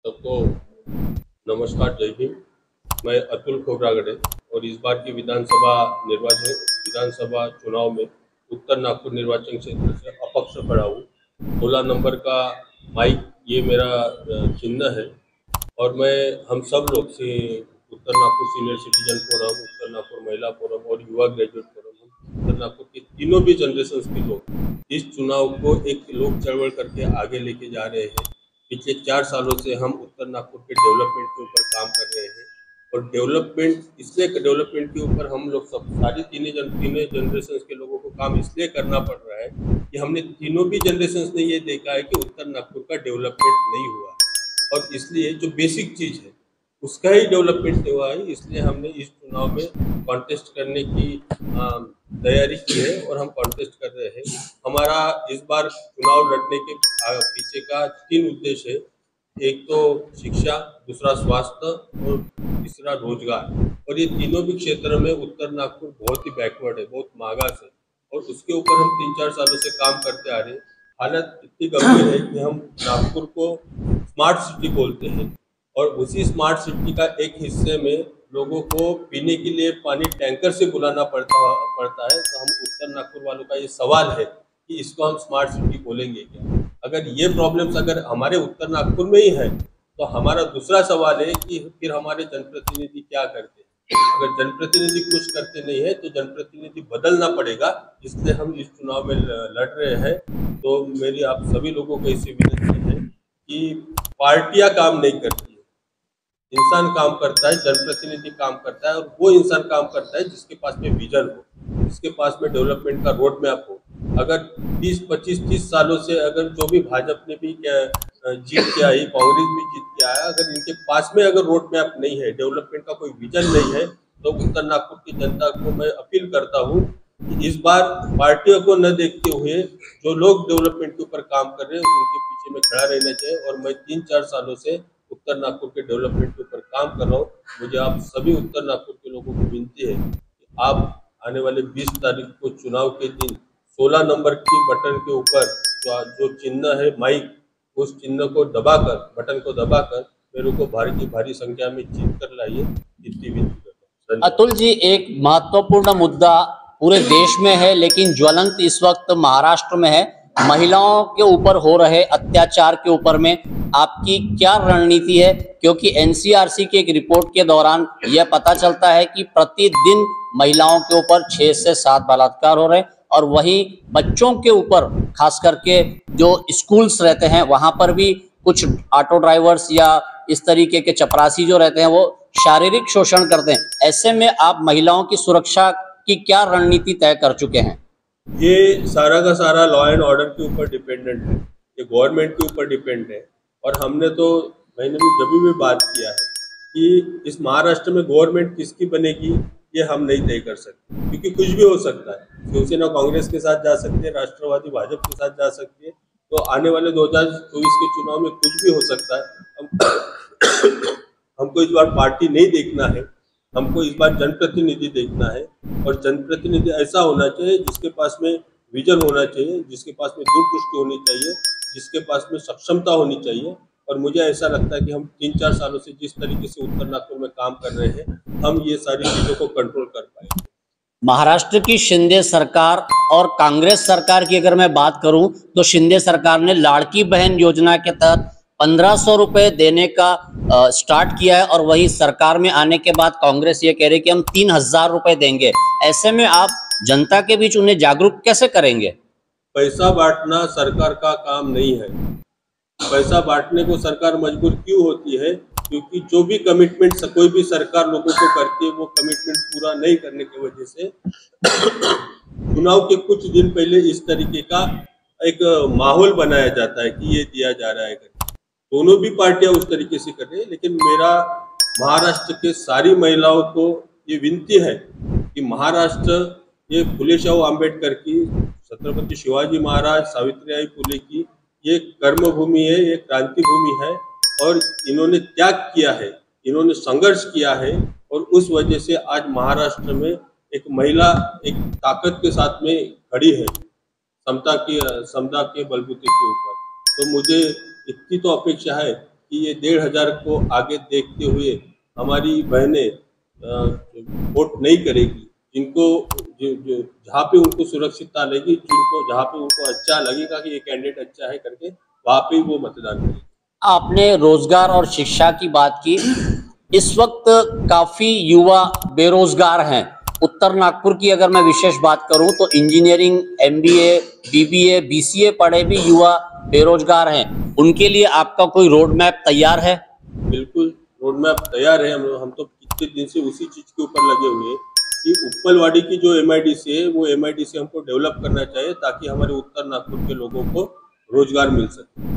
सबको नमस्कार, जय हिंद। मैं अतुल खोबरागड़े और इस बार की विधानसभा चुनाव में उत्तर नागपुर निर्वाचन क्षेत्र से अपक्ष खड़ा हूँ। 16 नंबर का माइक ये मेरा चिन्ह है और मैं हम सब लोग से उत्तर नागपुर सीनियर सिटीजन फोरम, उत्तर नागपुर महिला फोरम और युवा ग्रेजुएट फोरम, उत्तर नागपुर के तीनों भी जनरेशन के लोग इस चुनाव को एक लोक चळवळ करके आगे लेके जा रहे हैं। पिछले 4 सालों से हम उत्तर नागपुर के डेवलपमेंट के ऊपर काम कर रहे हैं और डेवलपमेंट के ऊपर हम लोग सब सारी तीनों जनरेशन के लोगों को काम इसलिए करना पड़ रहा है कि हमने तीनों भी जनरेशन ने ये देखा है कि उत्तर नागपुर का डेवलपमेंट नहीं हुआ और इसलिए जो बेसिक चीज़ है उसका ही डेवलपमेंट नहीं हुआ है। इसलिए हमने इस चुनाव में कॉन्टेस्ट करने की तैयारी की है और हम कॉन्टेस्ट कर रहे हैं। हमारा इस बार चुनाव लड़ने के पीछे का 3 उद्देश्य है। एक तो शिक्षा, दूसरा स्वास्थ्य और तीसरा रोजगार। और ये तीनों भी क्षेत्र में उत्तर नागपुर बहुत ही बैकवर्ड है, बहुत मागास है और उसके ऊपर हम 3-4 सालों से काम करते आ रहे हैं। हालत इतनी गंभीर है कि हम नागपुर को स्मार्ट सिटी बोलते हैं और उसी स्मार्ट सिटी का एक हिस्से में लोगों को पीने के लिए पानी टैंकर से बुलाना पड़ता है। तो हम उत्तर नागपुर वालों का ये सवाल है कि इसको हम स्मार्ट सिटी बोलेंगे क्या? अगर ये प्रॉब्लम्स अगर हमारे उत्तर नागपुर में ही है तो हमारा दूसरा सवाल है कि फिर हमारे जनप्रतिनिधि क्या करते हैं। अगर जनप्रतिनिधि कुछ करते नहीं है तो जनप्रतिनिधि बदलना पड़ेगा। इसलिए हम इस चुनाव में लड़ रहे हैं। तो मेरी आप सभी लोगों को इससे विनती है कि पार्टियां काम नहीं करती, इंसान काम करता है, जनप्रतिनिधि काम करता है और वो इंसान काम करता है जिसके पास में विजन हो, जिसके पास में डेवलपमेंट का रोड मैप हो। अगर 20, 25, 30 सालों से अगर जो भी भाजपा ने भी जीत के आई, कांग्रेस भी जीत के आया, अगर इनके पास में अगर रोड मैप नहीं है, डेवलपमेंट का कोई विजन नहीं है, तो उत्तर नागपुर की जनता को मैं अपील करता हूँ कि इस बार पार्टियों को न देखते हुए जो लोग डेवलपमेंट के ऊपर काम कर रहे हैं उनके पीछे में खड़ा रहना चाहिए। और मैं 3-4 सालों से उत्तर नागपुर के डेवलपमेंट के ऊपर काम कर रहा हूँ। मुझे आप सभी उत्तर नागपुर के लोगों को विनती है कि आप आने वाले 20 तारीख को चुनाव के दिन 16 नंबर की बटन के ऊपर जो चिन्ह है माइक, उस चिन्ह को दबाकर, बटन को दबाकर मेरे को भारी संख्या में जीत कर लाइए। इतनी विनती करता हूँ। अतुल जी, एक महत्वपूर्ण मुद्दा पूरे देश में है लेकिन ज्वलंत इस वक्त महाराष्ट्र में है। महिलाओं के ऊपर हो रहे अत्याचार के ऊपर में आपकी क्या रणनीति है? क्योंकि एनसीआरसी की एक रिपोर्ट के दौरान यह पता चलता है कि प्रतिदिन महिलाओं के ऊपर 6 से 7 बलात्कार हो रहे हैं और वहीं बच्चों के ऊपर, खास करके जो स्कूल्स रहते हैं वहां पर भी कुछ ऑटो ड्राइवर्स या इस तरीके के चपरासी जो रहते हैं वो शारीरिक शोषण करते हैं। ऐसे में आप महिलाओं की सुरक्षा की क्या रणनीति तय कर चुके हैं? ये सारा का सारा लॉ एंड ऑर्डर के ऊपर डिपेंडेंट है, ये गवर्नमेंट के ऊपर डिपेंड है। और मैंने भी जब भी बात किया है कि इस महाराष्ट्र में गवर्नमेंट किसकी बनेगी ये हम नहीं तय कर सकते, क्योंकि कुछ भी हो सकता है। शिवसेना कांग्रेस के साथ जा सकती है, राष्ट्रवादी भाजपा के साथ जा सकती है। तो आने वाले 2024 के चुनाव में कुछ भी हो सकता है। हमको इस बार पार्टी नहीं देखना है, हमको इस बार जनप्रतिनिधि देखना है। और जनप्रतिनिधि ऐसा होना चाहिए जिसके पास में विजन होना चाहिए, जिसके पास में दूरदृष्टि होनी चाहिए, जिसके पास में सक्षमता होनी चाहिए। और मुझे ऐसा लगता है कि हम 3-4 सालों से जिस तरीके से उत्तर नागपुर में काम कर रहे हैं, हम ये सारी चीज़ों को कंट्रोल कर पाएंगे। महाराष्ट्र की शिंदे सरकार और कांग्रेस सरकार की अगर मैं बात करूं तो शिंदे सरकार ने लाड़की बहन योजना के तहत 1500 रुपए देने का स्टार्ट किया है और वही सरकार में आने के बाद कांग्रेस ये कह रही है कि हम 3000 रुपए देंगे। ऐसे में आप जनता के बीच उन्हें जागरूक कैसे करेंगे? पैसा बांटना सरकार का काम नहीं है। पैसा बांटने को सरकार मजबूर क्यों होती है? क्योंकि जो भी कमिटमेंट कोई भी सरकार लोगों को करती है वो कमिटमेंट पूरा नहीं करने की वजह से चुनाव के कुछ दिन पहले इस तरीके का एक माहौल बनाया जाता है कि ये दिया जा रहा है। दोनों भी पार्टियां उस तरीके से कर रही है। लेकिन मेरा महाराष्ट्र के सारी महिलाओं को ये विनती है कि महाराष्ट्र ये फुले शाहू आम्बेडकर की, छत्रपति शिवाजी महाराज, सावित्रीबाई फुले की ये कर्मभूमि है, ये क्रांति भूमि है और इन्होंने त्याग किया है, इन्होंने संघर्ष किया है। और उस वजह से आज महाराष्ट्र में एक महिला एक ताकत के साथ में खड़ी है, समता के बलबूते के ऊपर। तो मुझे इतनी तो अपेक्षा है कि ये 1,500 को आगे देखते हुए हमारी बहनें वोट नहीं करेगी। जिनको जो जहाँ पे उनको सुरक्षितता लगेगी, जिनको जहाँ पे उनको अच्छा लगेगा कि ये कैंडिडेट अच्छा है करके, वहाँ पे ही वो मतदान करेंगे। आपने रोजगार और शिक्षा की बात की। इस वक्त काफी युवा बेरोजगार हैं। उत्तर नागपुर की अगर मैं विशेष बात करूं तो इंजीनियरिंग, एमबीए, बीबीए, बीसीए पढ़े भी युवा बेरोजगार हैं। उनके लिए आपका कोई रोड मैप तैयार है? बिल्कुल, रोड मैप तैयार है। हम तो कितने दिन से उसी चीज़ के ऊपर लगे हुए हैं कि उपलवाड़ी की जो एमआईडीसी है, वो एमआईडीसी हमको डेवलप करना चाहिए ताकि हमारे उत्तर नागपुर के लोगों को रोजगार मिल सके।